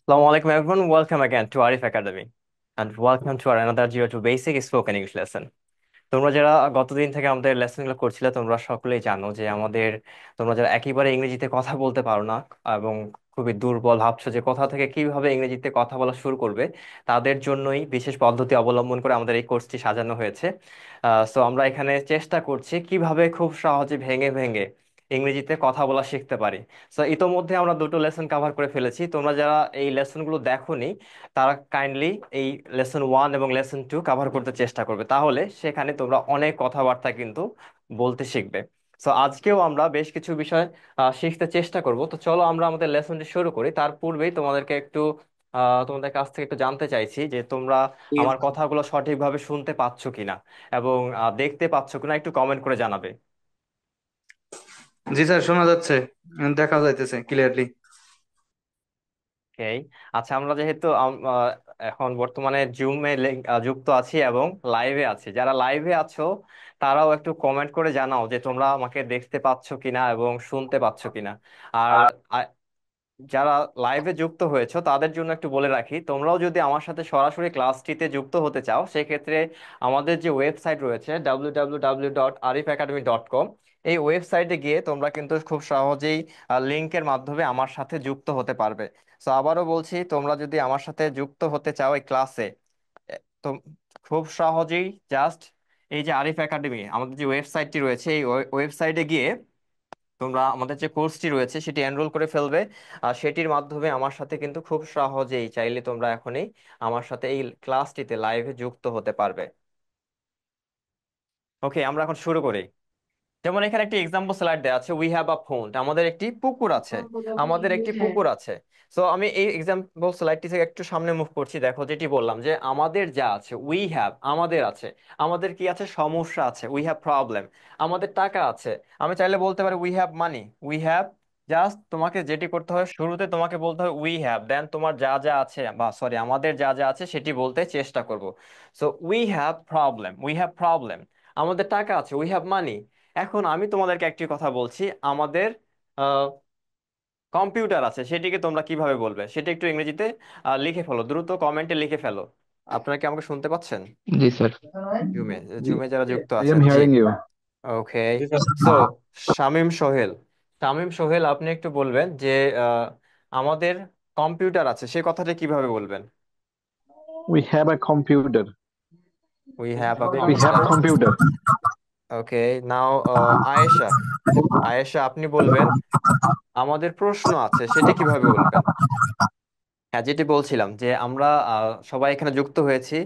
Assalamu alaikum everyone. Welcome again to Arif Academy and welcome to our another Zero to Basic Spoken English lesson. তোমরা যারা গতদিন থেকে আমাদের লেসনগুলো করছিলে তোমরা সকলেই জানো যে তোমরা যারা একেবারে ইংরেজিতে কথা বলতে পারো না এবং খুবই দুর্বল ভাবছো যে কোথা থেকে কিভাবে ইংরেজিতে কথা বলা শুরু করবে, তাদের জন্যই বিশেষ পদ্ধতি অবলম্বন করে আমাদের এই কোর্সটি সাজানো হয়েছে। সো আমরা এখানে চেষ্টা করছি কিভাবে খুব সহজে ভেঙে ভেঙে ইংরেজিতে কথা বলা শিখতে পারি। সো ইতোমধ্যে আমরা দুটো লেসন কভার করে ফেলেছি। তোমরা যারা এই লেসনগুলো দেখোনি তারা কাইন্ডলি এই লেসন 1 এবং লেসন 2 কভার করতে চেষ্টা করবে, তাহলে সেখানে তোমরা অনেক কথাবার্তা কিন্তু বলতে শিখবে। সো আজকেও আমরা বেশ কিছু বিষয় শিখতে চেষ্টা করব। তো চলো আমরা আমাদের লেসনটি শুরু করি। তার পূর্বেই তোমাদের কাছ থেকে একটু জানতে চাইছি যে তোমরা আমার কথাগুলো সঠিকভাবে শুনতে পাচ্ছ কিনা এবং দেখতে পাচ্ছ কিনা, একটু কমেন্ট করে জানাবে। জি স্যার, শোনা যাচ্ছে। দেখা যাইতেছে ক্লিয়ারলি। ওকে। আচ্ছা, আমরা যেহেতু এখন বর্তমানে জুমে যুক্ত আছি এবং লাইভে আছি, যারা লাইভে আছো তারাও একটু কমেন্ট করে জানাও যে তোমরা আমাকে দেখতে পাচ্ছ কিনা এবং শুনতে পাচ্ছ কিনা। আর যারা লাইভে যুক্ত হয়েছো তাদের জন্য একটু বলে রাখি, তোমরাও যদি আমার সাথে সরাসরি ক্লাসটিতে যুক্ত হতে চাও সেক্ষেত্রে আমাদের যে ওয়েবসাইট রয়েছে www.arifacademy.com, এই ওয়েবসাইটে গিয়ে তোমরা কিন্তু খুব সহজেই লিংকের মাধ্যমে আমার সাথে যুক্ত হতে পারবে। সো আবারও বলছি, তোমরা যদি আমার সাথে যুক্ত হতে চাও এই ক্লাসে, তো খুব সহজেই জাস্ট এই যে আরিফ একাডেমি আমাদের যে ওয়েবসাইটটি রয়েছে এই ওয়েবসাইটে গিয়ে তোমরা আমাদের যে কোর্সটি রয়েছে সেটি এনরোল করে ফেলবে। আর সেটির মাধ্যমে আমার সাথে কিন্তু খুব সহজেই চাইলে তোমরা এখনই আমার সাথে এই ক্লাসটিতে লাইভে যুক্ত হতে পারবে। ওকে, আমরা এখন শুরু করি। যেমন এখানে একটি এক্সাম্পল স্লাইড দেওয়া আছে, উই হ্যাভ আ পন্ড, আমাদের একটি পুকুর আছে। আমাদের একটি পুকুর আছে। সো আমি এই এক্সাম্পল স্লাইডটি থেকে একটু সামনে মুভ করছি। দেখো যেটি বললাম যে আমাদের যা আছে, উই হ্যাভ আমাদের আছে। আমাদের কি আছে? সমস্যা আছে, উই হ্যাভ প্রবলেম। আমাদের টাকা আছে, আমি চাইলে বলতে পারি we have money. We have, just তোমাকে যেটি করতে হবে শুরুতে তোমাকে বলতে হবে উই হ্যাভ, দেন তোমার যা যা আছে, বা সরি আমাদের যা যা আছে সেটি বলতে চেষ্টা করব। So we have problem, we have problem. আমাদের টাকা আছে, উই হ্যাভ মানি। এখন আমি তোমাদেরকে একটি কথা বলছি, আমাদের কম্পিউটার আছে, সেটিকে তোমরা কিভাবে বলবে সেটা একটু ইংরেজিতে লিখে ফেলো, দ্রুত কমেন্টে লিখে ফেলো। আপনারা কি আমাকে শুনতে পাচ্ছেন? जी सर। জুমে জুমে যারা যুক্ত आई আছেন, एम জি। Hearing you. Okay. So Shamim Sohel, Shamim Sohel আপনি একটু বলবেন যে আহ, আমাদের কম্পিউটার আছে সে কথাটা কিভাবে বলবেন? We have a computer. We have a we have computer. Computer. Okay. Now Ayesha, Ayesha আপনি বলবেন আমাদের প্রশ্ন আছে, সেটা কিভাবে বলবেন? হ্যাঁ, যেটি বলছিলাম যে আমরা সবাই এখানে যুক্ত হয়েছি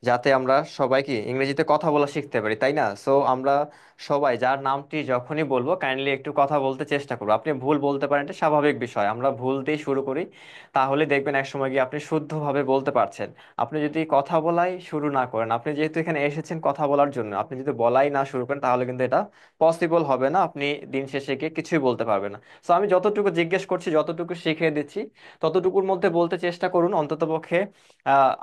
যাতে আমরা সবাই কি ইংরেজিতে কথা বলা শিখতে পারি, তাই না? সো আমরা সবাই যার নামটি যখনই বলবো কাইন্ডলি একটু কথা বলতে চেষ্টা করবো। আপনি ভুল বলতে পারেন, এটা স্বাভাবিক বিষয়, আমরা ভুল দিয়ে শুরু করি, তাহলে দেখবেন এক সময় গিয়ে আপনি শুদ্ধভাবে বলতে পারছেন। আপনি যদি কথা বলাই শুরু না করেন, আপনি যেহেতু এখানে এসেছেন কথা বলার জন্য, আপনি যদি বলাই না শুরু করেন তাহলে কিন্তু এটা পসিবল হবে না, আপনি দিন শেষে গিয়ে কিছুই বলতে পারবেন না। সো আমি যতটুকু জিজ্ঞেস করছি, যতটুকু শিখিয়ে দিচ্ছি, ততটুকুর মধ্যে বলতে চেষ্টা করুন অন্ততপক্ষে।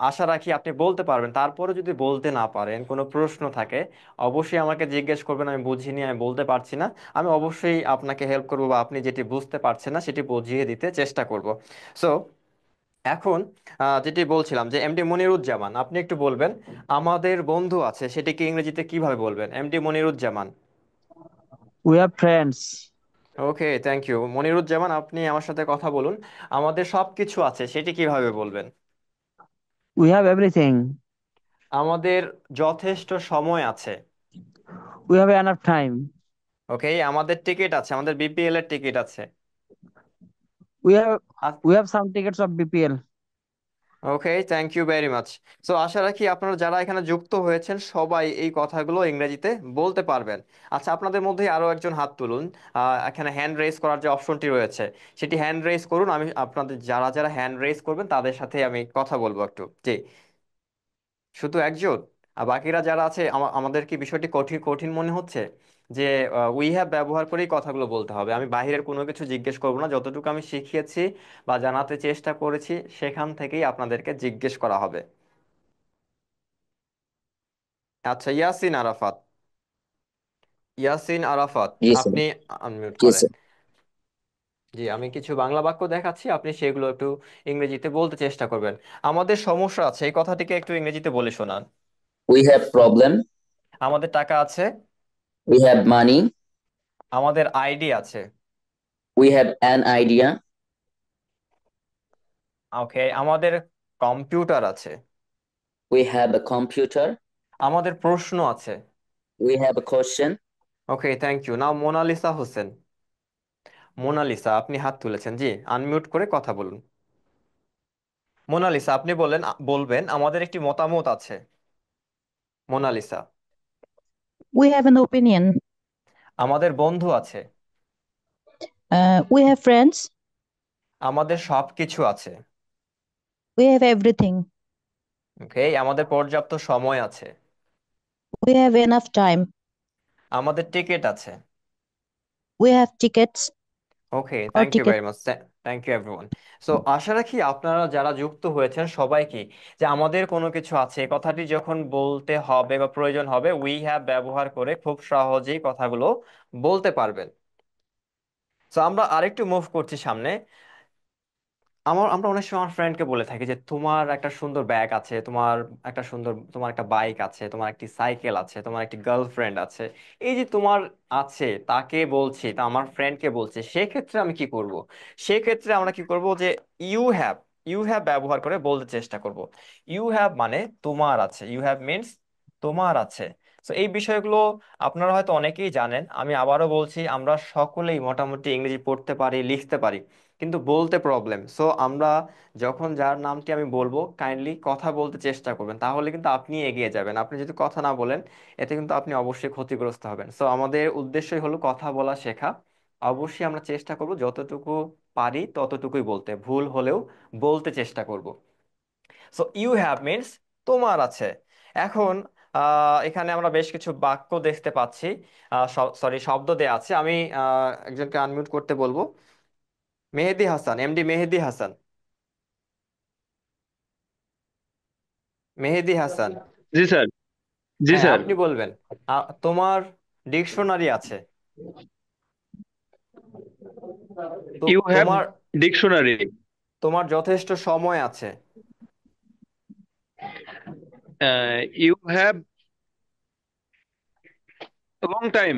আশা রাখি আপনি বলতে পারবেন। তারপরে যদি বলতে না পারেন, কোনো প্রশ্ন থাকে, অবশ্যই আমাকে জিজ্ঞেস করবেন, আমি বুঝিনি, আমি বলতে পারছি না, আমি অবশ্যই আপনাকে হেল্প করবো, বা আপনি যেটি বুঝতে পারছেন না সেটি বুঝিয়ে দিতে চেষ্টা করব। সো এখন যেটি বলছিলাম যে এমডি মনিরুজ্জামান আপনি একটু বলবেন আমাদের বন্ধু আছে সেটিকে ইংরেজিতে কিভাবে বলবেন, MD Moniruzzaman. We are friends. Okay, thank you Moniruzzaman, আপনি আমার সাথে কথা বলুন, আমাদের সবকিছু আছে সেটি কিভাবে বলবেন? We have everything. আমাদের যথেষ্ট সময় আছে। We have enough time. ওকে, আমাদের টিকিট আছে, আমাদের বিপিএল এর টিকিট আছে। We have we have some tickets of BPL. Okay, thank you very much. So আশা রাখি আপনারা যারা এখানে যুক্ত হয়েছেন সবাই এই কথাগুলো ইংরেজিতে বলতে পারবেন। আচ্ছা, আপনাদের মধ্যে আরো একজন হাত তুলুন। এখানে হ্যান্ড রেজ করার যে অপশনটি রয়েছে সেটি হ্যান্ড রেজ করুন, আমি আপনাদের যারা যারা হ্যান্ড রেজ করবেন তাদের সাথে আমি কথা বলবো একটু, জি। শুধু একজন? আর বাকিরা যারা আছে, আমাদের কি বিষয়টি কঠিন কঠিন মনে হচ্ছে যে উই হ্যাভ ব্যবহার করেই কথাগুলো বলতে হবে? আমি বাইরের কোনো কিছু জিজ্ঞেস করবো না, যতটুকু আমি শিখিয়েছি বা জানাতে চেষ্টা করেছি সেখান থেকেই আপনাদেরকে জিজ্ঞেস করা হবে। আচ্ছা, ইয়াসিন আরাফাত, ইয়াসিন আরাফাত Yes, sir. আপনি আনমিউট Yes, করেন। sir. জি, আমি কিছু বাংলা বাক্য দেখাচ্ছি, আপনি সেগুলো একটু ইংরেজিতে বলতে চেষ্টা করবেন। আমাদের সমস্যা আছে, এই কথাটিকে একটু ইংরেজিতে বলে শোনান। We have problem. আমাদের টাকা আছে। We have money. আমাদের আইডি আছে। We have an idea. ওকে, আমাদের কম্পিউটার আছে। We have a computer. আমাদের প্রশ্ন আছে। We have a question. Okay, thank you. Now Monalisa Hossain. Monalisa, আপনি হাত তুলেছেন, জি, আনমিউট করে কথা বলুন। মোনালিসা, আপনি বলবেন আমাদের একটি মতামত আছে। Mona Lisa. We have an opinion. আমাদের বন্ধু আছে। We have friends. আমাদের সবকিছু আছে। We have everything. ওকে, আমাদের পর্যাপ্ত সময় আছে। We have enough time. আমাদের টিকিট আছে। We have tickets okay, or thank you tickets. Very much. Thank you everyone. So আশা রাখি আপনারা যারা যুক্ত হয়েছেন সবাই কি, যে আমাদের কোনো কিছু আছে এই কথাটি যখন বলতে হবে বা প্রয়োজন হবে, উই হ্যাভ ব্যবহার করে খুব সহজেই কথাগুলো বলতে পারবেন। সো আমরা আরেকটু মুভ করছি সামনে। আমরা অনেক সময় আমার ফ্রেন্ডকে বলে থাকি যে তোমার একটা সুন্দর ব্যাগ আছে, তোমার একটা বাইক আছে, তোমার একটি সাইকেল আছে, তোমার একটি গার্লফ্রেন্ড আছে। এই যে তোমার আছে, তাকে বলছি, তা আমার ফ্রেন্ডকে বলছি, সেক্ষেত্রে আমি কি করব? সেক্ষেত্রে আমরা কি করব যে ইউ হ্যাভ, ইউ হ্যাভ ব্যবহার করে বলতে চেষ্টা করব। ইউ হ্যাভ মানে তোমার আছে, ইউ হ্যাভ মিন্স তোমার আছে। তো এই বিষয়গুলো আপনারা হয়তো অনেকেই জানেন, আমি আবারও বলছি, আমরা সকলেই মোটামুটি ইংরেজি পড়তে পারি, লিখতে পারি, কিন্তু বলতে প্রবলেম। সো আমরা যখন যার নামটি আমি বলবো, কাইন্ডলি কথা বলতে চেষ্টা করবেন, তাহলে কিন্তু আপনি এগিয়ে যাবেন। আপনি যদি কথা না বলেন, এতে কিন্তু আপনি অবশ্যই ক্ষতিগ্রস্ত হবেন। সো আমাদের উদ্দেশ্যই হলো কথা বলা শেখা। অবশ্যই আমরা চেষ্টা করব যতটুকু পারি ততটুকুই বলতে, ভুল হলেও বলতে চেষ্টা করব। সো ইউ হ্যাভ মিন্স তোমার আছে। এখন এখানে আমরা বেশ কিছু বাক্য দেখতে পাচ্ছি, সরি শব্দ দেয়া আছে। আমি একজনকে আনমিউট করতে বলবো। মেহেদি হাসান, এমডি মেহেদি হাসান। মেহেদি হাসান। জি স্যার। জি হ্যাঁ, স্যার। আপনি বলবেন তোমার ডিকশনারি আছে। তো ইউ হ্যাভ তোমার ডিকশনারি। তোমার যথেষ্ট সময় আছে। You have long time.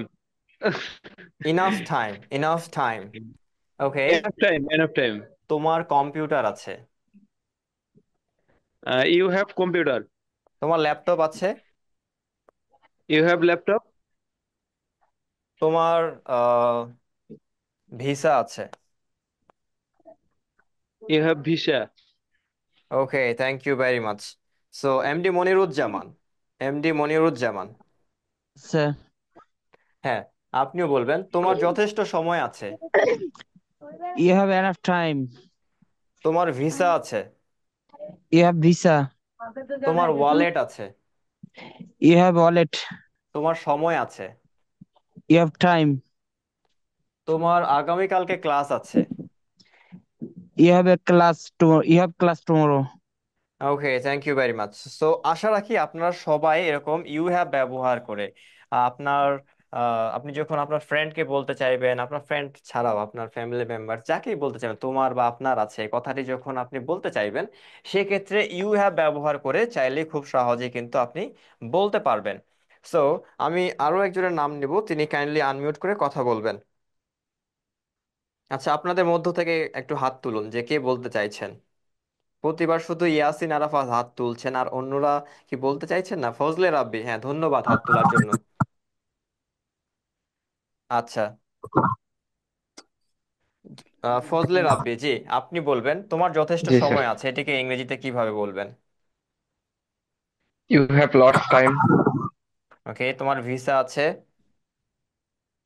Enough time, enough time. Okay. Enough time, enough time. তোমার কম্পিউটার আছে। You have computer. তোমার ল্যাপটপ আছে। You have laptop. তোমার ভিসা আছে। You have visa. Okay, thank you very much. So MD Moniruzzaman. MD Moniruzzaman. Sir, হ্যাঁ, আপনিও বলবেন তোমার যথেষ্ট সময় আছে। you have enough time. তোমার ভিসা আছে। You have visa. তোমার ওয়ালেট আছে। You have wallet. তোমার সময় আছে। You have time. তোমার আগামীকালকে ক্লাস আছে। You have a class tomorrow. You have class tomorrow. Okay, thank you very much. So আশা রাখি আপনারা সবাই এরকম ইউ হ্যাভ ব্যবহার করে আপনার আপনি যখন আপনার ফ্রেন্ডকে বলতে চাইবেন, আপনার ফ্রেন্ড ছাড়াও আপনার ফ্যামিলি মেম্বার যাকেই বলতে চাইবেন, তোমার বা আপনার আছে, এই কথাটি যখন আপনি বলতে চাইবেন, সেক্ষেত্রে ইউ হ্যাভ ব্যবহার করে চাইলে খুব সহজেই কিন্তু আপনি বলতে পারবেন। সো আমি আরো একজনের নাম নিব, তিনি কাইন্ডলি আনমিউট করে কথা বলবেন। আচ্ছা, আপনাদের মধ্য থেকে একটু হাত তুলুন যে কে বলতে চাইছেন। প্রতিবার শুধু ইয়াসিন আরাফাত হাত তুলছেন, আর অন্যরা কি বলতে চাইছেন না? ফজলে রাব্বি, হ্যাঁ, ধন্যবাদ হাত তোলার জন্য। আচ্ছা, ফজলে রাব্বি, জি, আপনি বলবেন তোমার যথেষ্ট জি স্যার। সময় আছে, এটাকে ইংরেজিতে কিভাবে বলবেন? You have lot of time. Okay, তোমার ভিসা আছে।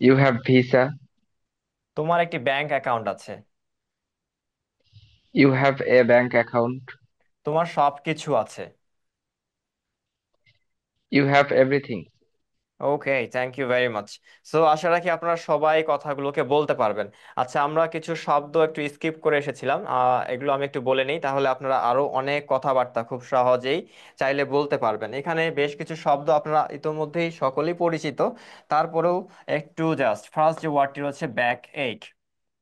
You have visa. তোমার একটি ব্যাংক অ্যাকাউন্ট আছে। You have a bank account. তোমার সবকিছু আছে। You have everything. Okay, thank you very much. So আশা রাখি আপনারা সবাই কথাগুলোকে বলতে পারবেন। আচ্ছা, আমরা কিছু শব্দ একটু স্কিপ করে এসেছিলাম, এগুলো আমি একটু বলে নিই, তাহলে আপনারা আরো অনেক কথাবার্তা খুব সহজেই চাইলে বলতে পারবেন। এখানে বেশ কিছু শব্দ আপনারা ইতোমধ্যেই সকলেই পরিচিত, তারপরেও একটু জাস্ট ফার্স্ট যে ওয়ার্ডটি হচ্ছে ব্যাক এইট।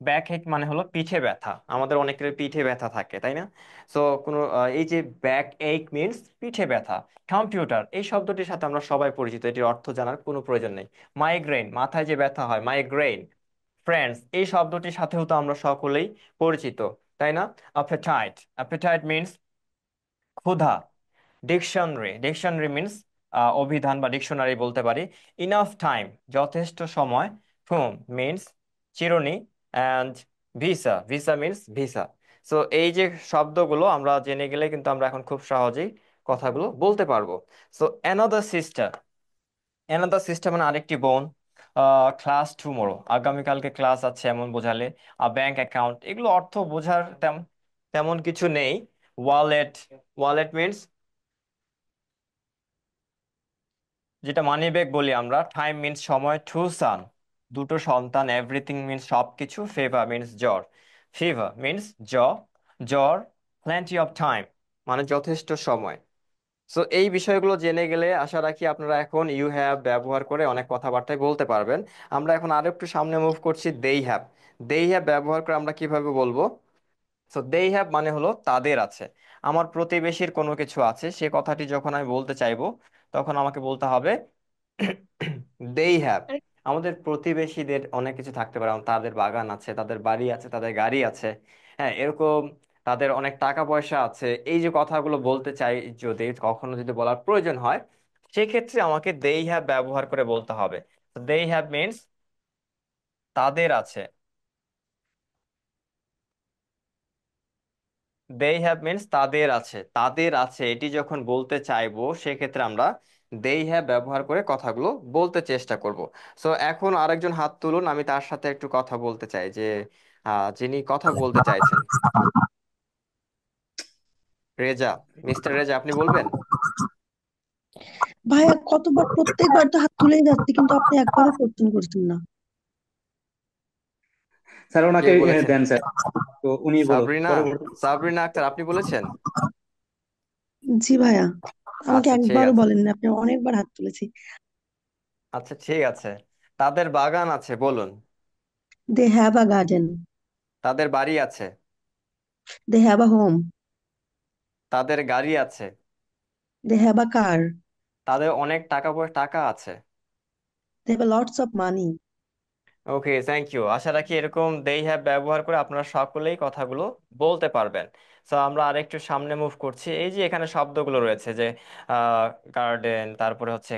ব্যাক এক মানে হলো পিঠে ব্যথা, আমাদের অনেকের পিঠে ব্যথা থাকে, তাই না? সো কোনো এই যে ব্যাক এক মিন্স পিঠে ব্যথা। কম্পিউটার এই শব্দটির সাথে আমরা সবাই পরিচিত, এটির অর্থ জানার কোনো প্রয়োজন নেই। মাইগ্রেন মাথায় যে ব্যথা হয়, মাইগ্রেন। ফ্রেন্ডস এই শব্দটির সাথেও তো আমরা সকলেই পরিচিত, তাই না? অ্যাপেটাইট, অ্যাপেটাইট মিন্স ক্ষুধা। ডিকশনারি, ডিকশনারি মিন্স অভিধান বা ডিকশনারি বলতে পারি। ইনাফ টাইম যথেষ্ট সময়। হোম মিন্স চিরুনি। And visa, visa means visa. So এই যে শব্দগুলো আমরা জেনে গেলে কিন্তু আমরা এখন খুব সহজেই কথাগুলো বলতে পারবো। So another sister, another sister মানে আরেকটি বোন। ক্লাস টুমোরো আগামীকালকে ক্লাস আছে এমন বোঝালে। ব্যাংক অ্যাকাউন্ট এগুলো অর্থ বোঝার তেমন তেমন কিছু নেই। ওয়ালেট, ওয়ালেট মিন্স যেটা মানি ব্যাগ বলি আমরা। টাইম মিন্স সময়। টু সান দুটো সন্তান। এভরিথিং মিন্স সবকিছু। ফেভার মিন্স জ্বর, ফিভার মিন্স জ্বর। প্ল্যান্টি অফ টাইম মানে যথেষ্ট সময়। সো এই বিষয়গুলো জেনে গেলে আশা রাখি আপনারা এখন ইউ হ্যাভ ব্যবহার করে অনেক কথাবার্তায় বলতে পারবেন। আমরা এখন আরো একটু সামনে মুভ করছি। দেই হ্যাভ, দেই হ্যাভ ব্যবহার করে আমরা কিভাবে বলবো? সো দেই হ্যাভ মানে হলো তাদের আছে। আমার প্রতিবেশীর কোনো কিছু আছে, সে কথাটি যখন আমি বলতে চাইবো তখন আমাকে বলতে হবে দেই হ্যাভ। আমাদের প্রতিবেশীদের অনেক কিছু থাকতে পারে, যেমন তাদের বাগান আছে, তাদের বাড়ি আছে, তাদের গাড়ি আছে, হ্যাঁ এরকম। তাদের অনেক টাকা পয়সা আছে। এই যে কথাগুলো বলতে চাই, যদি কখনো যদি বলার প্রয়োজন হয় সেক্ষেত্রে আমাকে দেই হ্যাভ ব্যবহার করে বলতে হবে। দেই হ্যাভ মিন্স তাদের আছে। they have means তাদের আছে, তাদের আছে এটি যখন বলতে চাইবো সেক্ষেত্রে আমরা they have ব্যবহার করে কথাগুলো বলতে চেষ্টা করব। সো এখন আরেকজন হাত তুলুন, আমি তার সাথে একটু কথা বলতে চাই, যে যিনি কথা বলতে চাইছেন। রেজা, মিস্টার রেজা আপনি বলবেন? ভাইয়া কতবার প্রত্যেকবার তো হাত তুলেই যাচ্ছে কিন্তু আপনি একবারও কোশ্চেন করছেন না। স্যার কে ওনাকে বলেছেন? দেন স্যার, তো উনি বলুন সাবরিনা, পরবর্তী। সাবরিনা আক্তার আপনি বলেছেন? জি ভাইয়া, আমাকে আচ্ছা ঠিক একবারও আছে, বলেননি, আপনি অনেকবার হাত তুলেছি। আচ্ছা ঠিক আছে। তাদের বাগান আছে বলুন। They have a garden. তাদের বাড়ি আছে। They have a home. তাদের গাড়ি আছে। They have a car. তাদের অনেক টাকা পয়সা টাকা আছে। They have lots of money. Okay, thank you. আশা রাখি এরকম দেই হ্যাভ ব্যবহার করে আপনারা সকলেই কথাগুলো বলতে পারবেন। সো আমরা আরেকটু সামনে মুভ করছি। এই যে এখানে শব্দগুলো রয়েছে, যে গার্ডেন, তারপরে হচ্ছে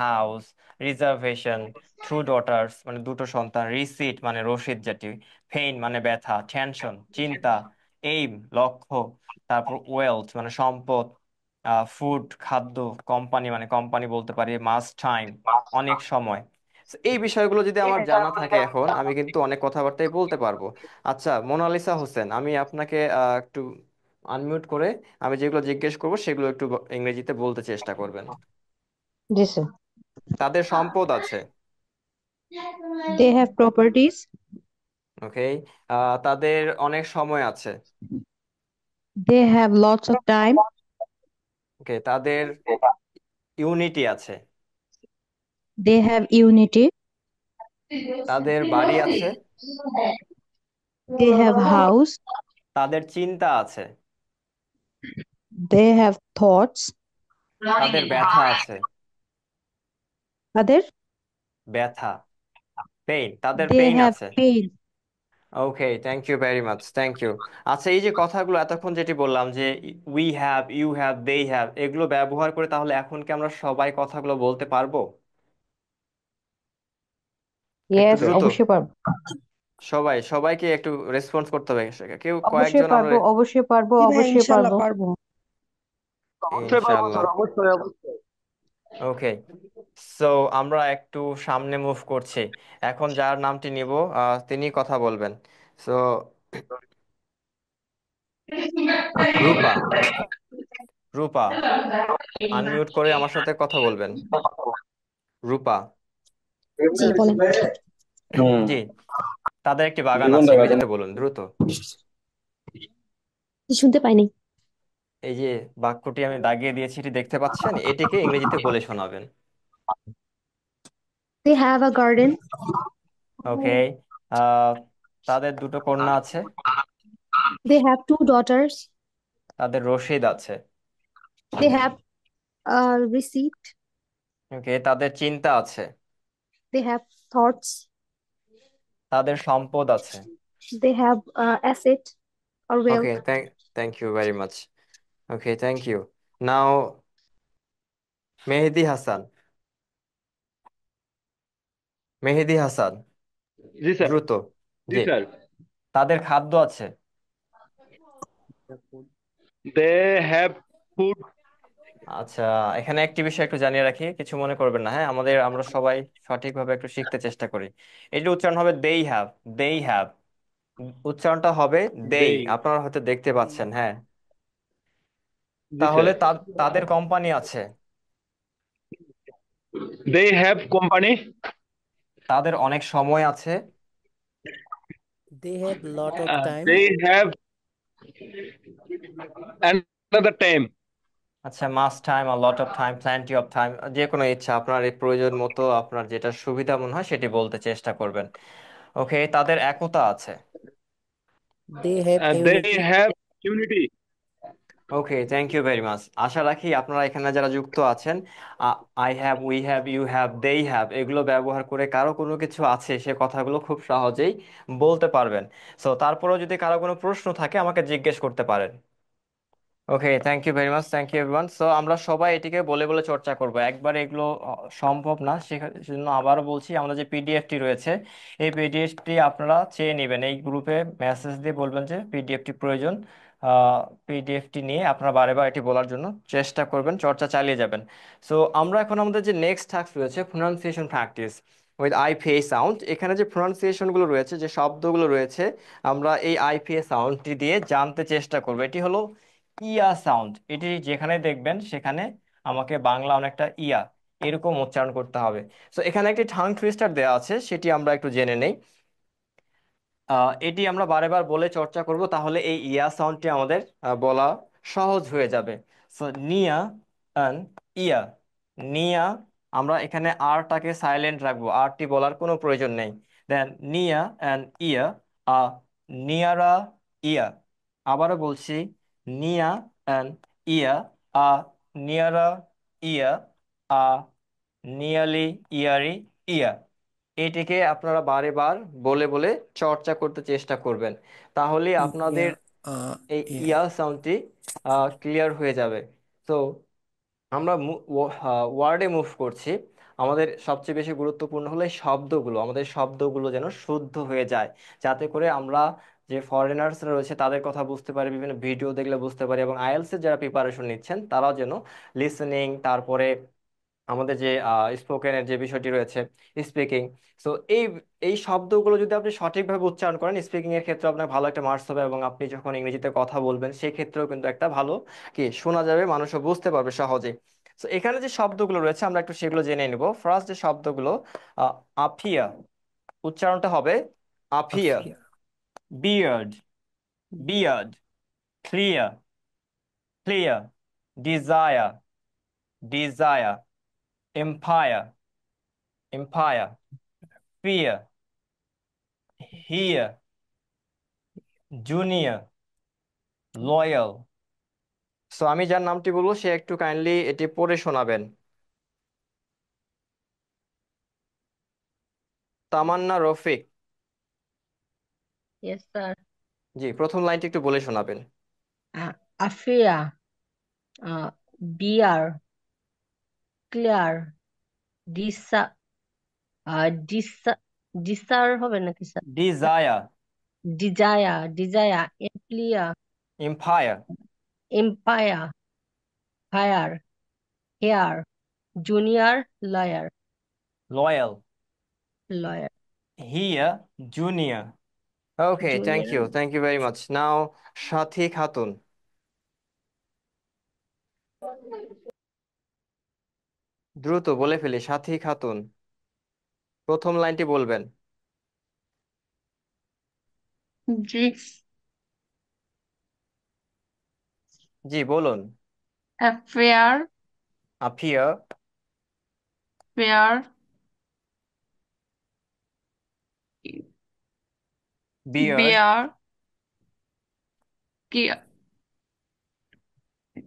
হাউস, রিজার্ভেশন, টু ডটার্স মানে দুটো সন্তান, রিসিট মানে রসিদ যেটি, পেইন মানে ব্যথা, টেনশন চিন্তা, এইম লক্ষ্য, তারপর ওয়েলথ মানে সম্পদ, ফুড খাদ্য, কোম্পানি মানে কোম্পানি বলতে পারি, মাস টাইম অনেক সময়। So, এই বিষয়গুলো যদি আমার জানা থাকে এখন আমি কিন্তু অনেক কথাবার্তাই বলতে পারবো। আচ্ছা মোনালিসা হোসেন, আমি আপনাকে একটু আনমিউট করে আমি যেগুলো জিজ্ঞেস করবো সেগুলো একটু ইংরেজিতে বলতে চেষ্টা করবেন। জি স্যার। তাদের সম্পদ আছে। They have properties. ওকে। তাদের অনেক সময় আছে। They have lots of time. ওকে। তাদের ইউনিটি আছে। They have unity. তাদের বাড়ি আছে। They have house. তাদের চিন্তা আছে। They have thoughts. তাদের ব্যথা আছে। Other. ব্যথা, পেইন, তাদের They পেইন have আছে। pain. Okay, thank you very much, thank you. আচ্ছা এই যে কথাগুলো এতক্ষণ যেটি বললাম, যে we have, you have, they have, এগুলো ব্যবহার করে তাহলে এখন কি আমরা সবাই কথাগুলো বলতে পারবো? একটু Yes, দ্রুত। অবশ্যই পারবো। সবাই, সবাইকে একটু রেসপন্স করতে হবে। কেউ অবশ্যই কয়েকজন আমরা পারবো, অবশ্যই পারবো, জি ভাইয়া, অবশ্যই ইনশাল্লাহ পারবো। পারবো। অবশ্যই পারবো ইনশাল্লাহ। স্যার, অবশ্যই অবশ্যই। ওকে। সো আমরা একটু সামনে মুভ করছি। এখন যার নামটি নিব তিনি কথা বলবেন। সো রূপা, রূপা আনমিউট করে আমার সাথে কথা বলবেন। রূপা। জি বলেন। হুম। জি। তাদের একটি বাগান আছে, জীবনটা বাঁচানো। ইংরেজিতে বলুন দ্রুত। শুনতে পাইনি। এই যে বাক্যটি আমি দাগিয়ে দিয়েছি, এটি দেখতে পাচ্ছেন, এটিকে ইংরেজিতে বলে শোনাবেন। They have a garden. ওকে। তাদের দুটো কন্যা আছে। They have two daughters. তাদের রশিদ আছে। They have a receipt. ওকে, তাদের চিন্তা আছে। They have thoughts. তাদের সম্পদ আছে। They have asset or okay, wealth. Thank you very much. Okay, thank you. Now Mehedi Hasan. Mehedi Hasan, জি স্যার। দ্রুত। জি জি। স্যার। তাদের খাদ্য আছে। They have food. আচ্ছা, এখানে একটি বিষয় একটু জানিয়ে রাখি, কিছু মনে করবেন না, হ্যাঁ? আমরা সবাই সঠিকভাবে একটু শিখতে চেষ্টা করি। এটির উচ্চারণ হবে দেই হ্যাভ। দেই হ্যাভ, উচ্চারণটা হবে দেই। দেই। আপনারা হয়তো দেখতে পাচ্ছেন, হ্যাঁ। জি স্যার। তাহলে তাদের কোম্পানি আছে। They have company. তাদের অনেক সময় আছে। They have lot of time. They have another time. আচ্ছা, মাস টাইম, আর lot of time, plenty of time, যে কোনো ইচ্ছা, আপনার এই প্রয়োজন মতো আপনার যেটা সুবিধা মনে হয় সেটি বলতে চেষ্টা করবেন। ওকে, তাদের একতা আছে। They have they unity. Have unity. Okay, thank you very much. আশা রাখি আপনারা এখানে যারা যুক্ত আছেন, I have, we have, you have, they have, এগুলো ব্যবহার করে কারো কোনো কিছু আছে সে কথাগুলো খুব সহজেই বলতে পারবেন। সো তারপরেও যদি কারো কোনো প্রশ্ন থাকে আমাকে জিজ্ঞেস করতে পারেন। Okay, thank you very much, thank you everyone. So আমরা সবাই এটিকে বলে বলে চর্চা করব, একবার এগুলো সম্ভব না, সেজন্য আবারও বলছি, আমাদের যে পিডিএফটি রয়েছে এই পিডিএফটি আপনারা চেয়ে নেবেন, এই গ্রুপে মেসেজ দিয়ে বলবেন যে পিডিএফটি প্রয়োজন। পিডিএফটি নিয়ে আপনারা বারে বার এটি বলার জন্য চেষ্টা করবেন, চর্চা চালিয়ে যাবেন। সো আমরা এখন আমাদের যে নেক্সট টাস্ক রয়েছে, pronunciation practice with IPA sound. এখানে যে প্রোনাউন্সিয়েশনগুলো রয়েছে, যে শব্দগুলো রয়েছে, আমরা এই আইপিএ সাউন্ডটি দিয়ে জানতে চেষ্টা করবো। এটি হলো ইয়া সাউন্ড। এটি যেখানে দেখবেন সেখানে আমাকে বাংলা অনেকটা ইয়া এরকম উচ্চারণ করতে হবে। সো এখানে একটি ঠাং টুইস্টার দেওয়া আছে, সেটি আমরা একটু জেনে নেই। এটি আমরা বারে বার বলে চর্চা করব, তাহলে এই ইয়া সাউন্ডটি আমাদের বলা সহজ হয়ে যাবে। সো নিয়া অ্যান্ড ইয়া। নিয়া, আমরা এখানে আরটাকে সাইলেন্ট রাখবো, আরটি বলার কোনো প্রয়োজন নেই। দেন নিয়া অ্যান্ড ইয়া, আ নিয়ারা ইয়া। আবারও বলছি, নিয়া and yeah, a নিয়ারা yeah, a nearly ইয়ারি ইয়া। এটিকে আপনারা বারে বার বলে বলে চর্চা করতে চেষ্টা করবেন, তাহলে আপনাদের Yeah. এই Yeah. ইয়া সাউন্ডটি ক্লিয়ার হয়ে যাবে। তো আমরা ওয়ার্ডে মুভ করছি। আমাদের সবচেয়ে বেশি গুরুত্বপূর্ণ হলো এই শব্দগুলো, আমাদের শব্দগুলো যেন শুদ্ধ হয়ে যায়, যাতে করে আমরা যে ফরেনার্সরা রয়েছে তাদের কথা বুঝতে পারি, বিভিন্ন ভিডিও দেখলে বুঝতে পারি, এবং আইএলটিএস এর যারা প্রিপারেশন নিচ্ছেন তারাও যেন লিসেনিং, তারপরে আমাদের যে স্পোকেনের যে বিষয়টি রয়েছে, স্পিকিং। সো এই এই শব্দগুলো যদি আপনি সঠিকভাবে উচ্চারণ করেন, স্পিকিং এর ক্ষেত্রে আপনার ভালো একটা মার্কস হবে, এবং আপনি যখন ইংরেজিতে কথা বলবেন সেই ক্ষেত্রেও কিন্তু একটা ভালো কি শোনা যাবে, মানুষও বুঝতে পারবে সহজে। তো এখানে যে শব্দগুলো রয়েছে আমরা একটু সেগুলো জেনে নিব। ফার্স্ট যে শব্দগুলো, আফিয়া, উচ্চারণটা হবে Afia. Afia. Beard, beard. Clear, clear. Desire, desire. Empire, empire. Fear, here. Junior, loyal. So আমি যার নামটি বলবো সে একটু কাইন্ডলি এটি পড়ে শোনাবেন। তামান্না রফিক। Yes, sir. জি, প্রথম লাইনটি একটু বলে শোনাবেন। Afia, beer, clear, disa, disa, disar হবে নাকি স্যার? Desire, Desire, desire, employer, empire, empire, fire, hair, junior, lawyer, loyal, lawyer, here, junior. Okay, junior. Thank you very much. Now Sathi Khatun, দ্রুত বলে ফেলি, সাথী খাতুন প্রথম লাইনটি বলবেন। জি। জি, বলুন। Affair, Afia, fair, beard, bear, ki-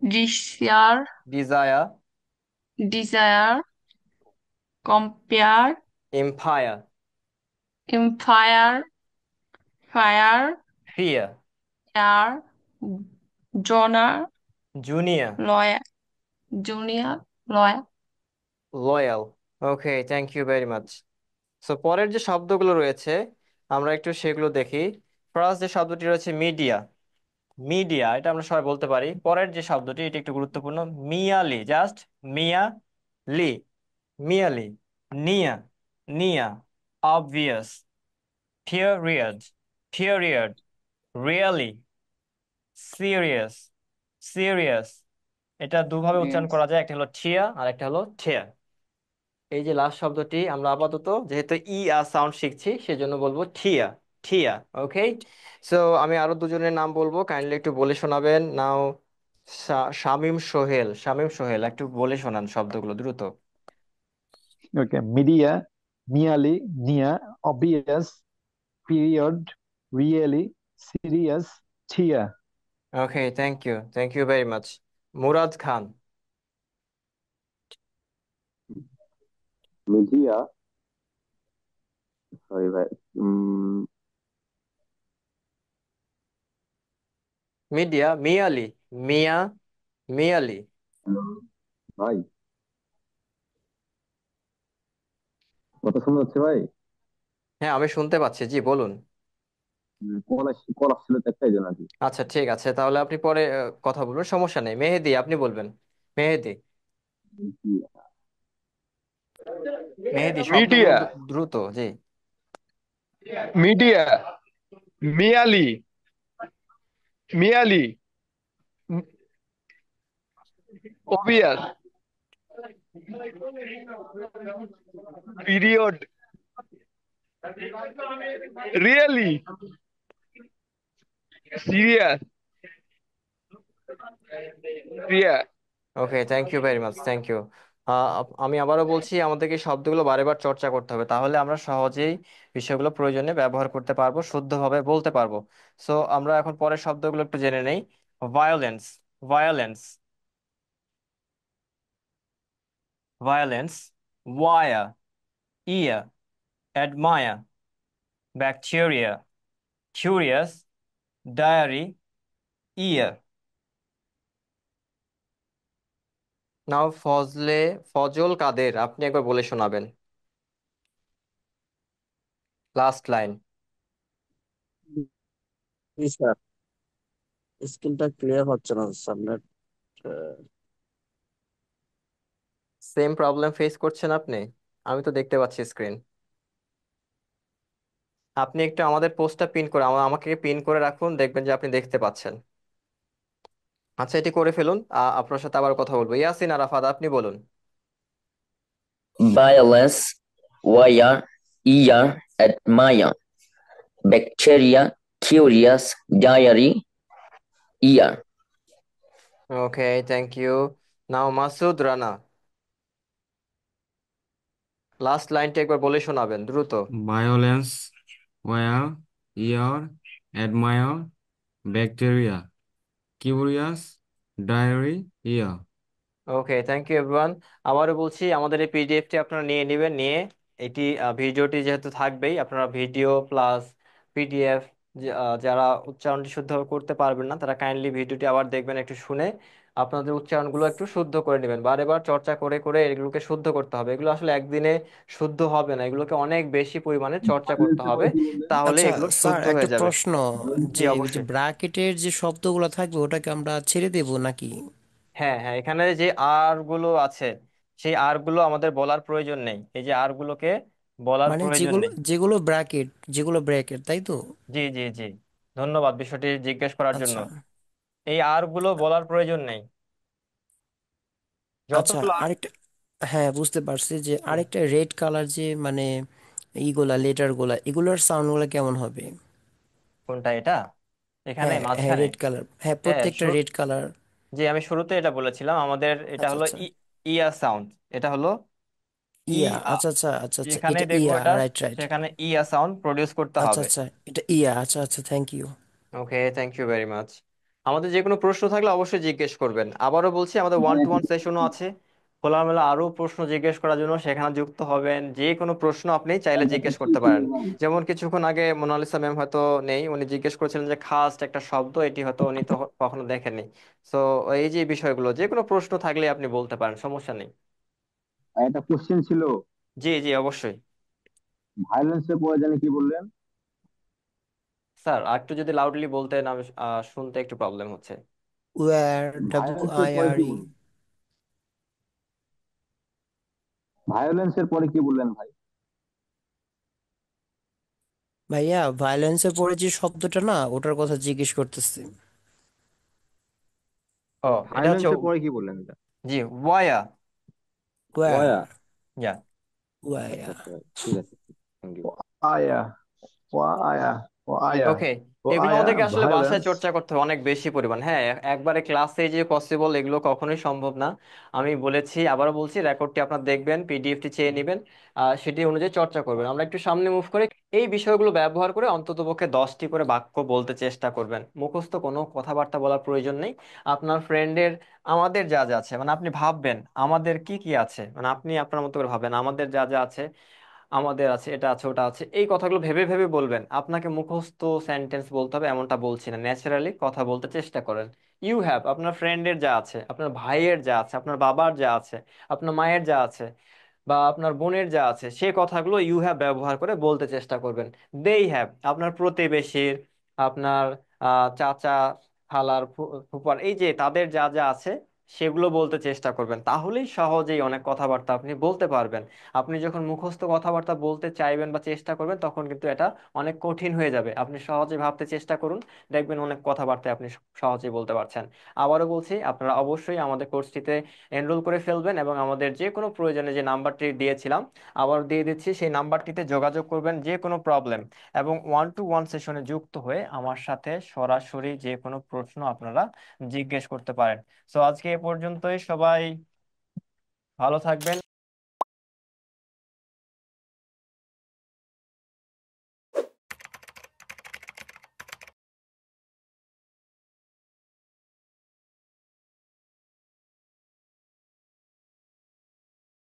desire, desire, desire, compare, empire, empire, fire, fear, air, donor, junior, lawyer, junior, lawyer. loyal. Okay, thank you very much. So পরের যে শব্দগুলো রয়েছে আমরা একটু সেগুলো দেখি। ফার্স্ট যে শব্দটি রয়েছে মিডিয়া, মিডিয়া এটা আমরা সবাই বলতে পারি। পরের যে শব্দটি এটা একটু গুরুত্বপূর্ণ, মিয়ালি, জাস্ট মিয়া লি, মিয়ালি, নিয়া, নিয়া, obvious, period, period, really, serious, serious. এটা দুভাবে উচ্চারণ Yes. করা যায়, একটা হলো ঠিয়া আর একটা হলো ঠিয়া। এই যে লাস্ট শব্দটি আমরা আপাতত যেহেতু ই আর সাউন্ড শিখছি সেজন্য বলবো ঠিয়া, ঠিয়া। ওকে, সো আমি আরো দুজনের নাম বলবো, কাইন্ডলি একটু বলে শোনাবেন নাও। শামীম সোহেল, শামীম সোহেল একটু বলে শোনান শব্দগুলো দ্রুত। Okay, media, merely, near, obvious, period, really, serious, cheer. Okay, thank you very much. Murad Khan. Media, sorry ভাই, মিডিয়া, মিয়ালি, মিয়া, মিয়ালি। ভাই কথা শোনা যাচ্ছে ভাই? হ্যাঁ আমি শুনতে পাচ্ছি, জি বলুন। কল কল আসছিল তো একটাই জন আর কি। আচ্ছা ঠিক আছে, তাহলে আপনি পরে কথা বলবেন, সমস্যা নেই। মেহেদি আপনি বলবেন, মেহেদি। মেহেদি শব্দগুলো Media, দ্রুত, জি। media, merely, merely, obvious, period, really, serious, yeah. Okay, thank you very much, thank you. আমি আবারও বলছি, আমাদেরকে এই শব্দগুলো বারে বার চর্চা করতে হবে, তাহলে আমরা সহজেই বিষয়গুলো প্রয়োজনে ব্যবহার করতে পারবো, শুদ্ধভাবে বলতে পারবো। সো আমরা এখন পরের শব্দগুলো একটু জেনে নেই। ভায়োলেন্স, ভায়োলেন্স, ভায়োলেন্স, ওয়ার, ইয়ার, অ্যাডমায়ার, ব্যাকটেরিয়া, কিউরিয়াস, ডায়েরি, ইয়ার। নাও ফজল কাদের আপনি একবার বলে শোনাবেন লাস্ট লাইন। জি স্যার, স্ক্রিনটা ক্লিয়ার হচ্ছে না সামনে। সেম প্রবলেম ফেস করছেন আপনি? আমি তো দেখতে পাচ্ছি স্ক্রিন। আপনি একটু আমাদের পোস্টটা পিন করে আমাকে পিন করে রাখুন, দেখবেন যে আপনি দেখতে পাচ্ছেন। আচ্ছা এটি করে ফেলুন, আপনার সাথে আবার কথা বলবো। ইয়াসিন আরাফাত আপনি বলুন। Violence, wire, ear, admire, bacteria, curious, diary, ear. Okay, thank you. Now Masud Rana, last লাইনটা একবার বলে শোনাবেন দ্রুত। violence, where, ear, admire, bacteria, curious, diary, ear. Okay, thank you everyone. আবারও বলছি, আমাদের এই পিডিএফটি আপনারা নিয়ে নেবেন, নিয়ে এটি ভিডিওটি যেহেতু থাকবেই, আপনারা ভিডিও প্লাস পিডিএফ, যারা উচ্চারণটি শুদ্ধভাবে করতে পারবেন না তারা কাইন্ডলি ভিডিওটি আবার দেখবেন, একটু শুনে আপনাদের উচ্চারণগুলো একটু শুদ্ধ করে নেবেন। বারে বার চর্চা করে করে এগুলোকে শুদ্ধ করতে হবে। এগুলো আসলে একদিনে শুদ্ধ হবে না, এগুলোকে অনেক বেশি পরিমাণে চর্চা করতে হবে, তাহলে আচ্ছা এগুলো স্যার, শুদ্ধ একটা হয়ে যাবে। প্রশ্ন, জি যে ওই যে অবশ্যই। ব্র্যাকেটের যে শব্দগুলো থাকবে ওটাকে আমরা ছেড়ে দেব নাকি? হ্যাঁ হ্যাঁ, এখানে যে আর গুলো আছে সেই আর গুলো আমাদের বলার প্রয়োজন নেই, এই যে আর গুলোকে বলার মানে প্রয়োজন যেগুলো নেই। যেগুলো ব্র্যাকেট, যেগুলো ব্র্যাকেট, তাই তো? জি জি জি, ধন্যবাদ বিষয়টি জিজ্ঞেস করার জন্য। আচ্ছা এই আর গুলো বলার প্রয়োজন নেই, আচ্ছা, যতগুলো আরেকটা, হ্যাঁ বুঝতে পারছি, যে হুম, আরেকটা রেড কালার যে মানে ইগুলা লেটার গুলা, এগুলোর সাউন্ড গুলা কেমন হবে? কোনটা এটা এখানে হ্যাঁ হ্যাঁ, মাঝখানে? রেড কালার, হ্যাঁ হ্যাঁ প্রত্যেকটা রেড কালার। জি আমি শুরুতে এটা বলেছিলাম, আমাদের এটা আচ্ছা হলো আচ্ছা ইয়া সাউন্ড, এটা হলো ই ইয়া, আ, আচ্ছা আচ্ছা আচ্ছা আচ্ছা, যেখানে এটা দেখবো ইয়া, এটা, রাইট রাইট। সেখানে ইয়া সাউন্ড প্রডিউস করতে আচ্ছা হবে। আচ্ছা, এটা ইয়া, আচ্ছা আচ্ছা, thank you. Okay, thank you very much. আমাদের যে কোনো প্রশ্ন থাকলে অবশ্যই জিজ্ঞেস করবেন। আবারও বলছি, আমাদের ওয়ান ভাই টু একটা ওয়ান সেশনও আছে খোলামেলা, আরো প্রশ্ন জিজ্ঞেস করার জন্য সেখানে যুক্ত হবেন। যে কোনো প্রশ্ন আপনি চাইলে জিজ্ঞেস কোশ্চেন করতে ছিল পারেন। ভাই। যেমন কিছুক্ষণ আগে মোনালিসা ম্যাম হয়তো নেই, উনি জিজ্ঞেস করেছিলেন যে খাস্ট একটা শব্দ, এটি হয়তো উনি তো কখনো দেখেননি। সো এই যে বিষয়গুলো, যে কোনো প্রশ্ন থাকলে আপনি বলতে পারেন, সমস্যা নেই। আর একটা কোশ্চেন ছিল, জি জি অবশ্যই। ভায়োলেন্সের পরে জানি কি বললেন? স্যার আর একটু যদি লাউডলি বলতেন, আমি শুনতে একটু প্রবলেম হচ্ছে। ওয়ার, ডাব্লিউ ভায়োলেন্সের আই পরে আর কি ই। বললেন? ভায়োলেন্সের পরে কি বললেন ভাই? ভাইয়া, ভায়োলেন্সের পরে যে শব্দটা না, ওটার কথা জিজ্ঞেস করতেছি। ও, এটা হচ্ছে ভায়োলেন্সের পরে কি বললেন এটা? জি, ওয়া। ওয়ার, ওয়া। ইয়া। আচ্ছা ওয়ায়া। আচ্ছা ভাই, ঠিক আছে, থ্যাংক ইউ। আয়া, ও আয়া, ও আয়া, ওকে, ও এগুলো আয়া, আমাদেরকে আসলে বাসায় ভায়োলেন্স। চর্চা করতে হবে অনেক বেশি পরিমাণ। হ্যাঁ, একবারে ক্লাসে যে পসিবল এগুলো কখনোই সম্ভব না। আমি বলেছি, আবারও বলছি, রেকর্ডটি আপনার দেখবেন, পিডিএফটি চেয়ে নেবেন, সেটি অনুযায়ী চর্চা করবেন। আমরা একটু সামনে মুভ করে এই বিষয়গুলো ব্যবহার করে অন্ততপক্ষে 10টি করে বাক্য বলতে চেষ্টা করবেন। মুখস্থ কোনো কথাবার্তা বলার প্রয়োজন নেই। আপনার ফ্রেন্ডের আমাদের যা যা আছে, মানে আপনি ভাববেন আমাদের কি কি আছে, মানে আপনি আপনার মতো করে ভাবেন আমাদের যা যা আছে, আমাদের আছে, এটা আছে, ওটা আছে, এই কথাগুলো ভেবে ভেবে বলবেন। আপনাকে মুখস্থ সেন্টেন্স বলতে হবে এমনটা বলছি না, ন্যাচারালি কথা বলতে চেষ্টা করেন। ইউ হ্যাভ, আপনার ফ্রেন্ডের যা আছে, আপনার ভাইয়ের যা আছে, আপনার বাবার যা আছে, আপনার মায়ের যা আছে, বা আপনার বোনের যা আছে, সেই কথাগুলো ইউ হ্যাভ ব্যবহার করে বলতে চেষ্টা করবেন। দেই হ্যাভ, আপনার প্রতিবেশীর, আপনার চাচা, খালার, ফুপার, এই যে তাদের যা যা আছে সেগুলো বলতে চেষ্টা করবেন। তাহলেই সহজেই অনেক কথাবার্তা আপনি বলতে পারবেন। আপনি যখন মুখস্থ কথাবার্তা বলতে চাইবেন বা চেষ্টা করবেন, তখন কিন্তু এটা অনেক কঠিন হয়ে যাবে। আপনি সহজে ভাবতে চেষ্টা করুন, দেখবেন অনেক কথাবার্তা আপনি সহজেই বলতে পারছেন। আবারও বলছি, আপনারা অবশ্যই আমাদের কোর্সটিতে এনরোল করে ফেলবেন, এবং আমাদের যে কোনো প্রয়োজনে যে নাম্বারটি দিয়েছিলাম আবার দিয়ে দিচ্ছি, সেই নাম্বারটিতে যোগাযোগ করবেন যে কোনো প্রবলেম, এবং ওয়ান টু ওয়ান সেশনে যুক্ত হয়ে আমার সাথে সরাসরি যে কোনো প্রশ্ন আপনারা জিজ্ঞেস করতে পারেন। সো আজকে এ পর্যন্তই, সবাই ভালো থাকবেন।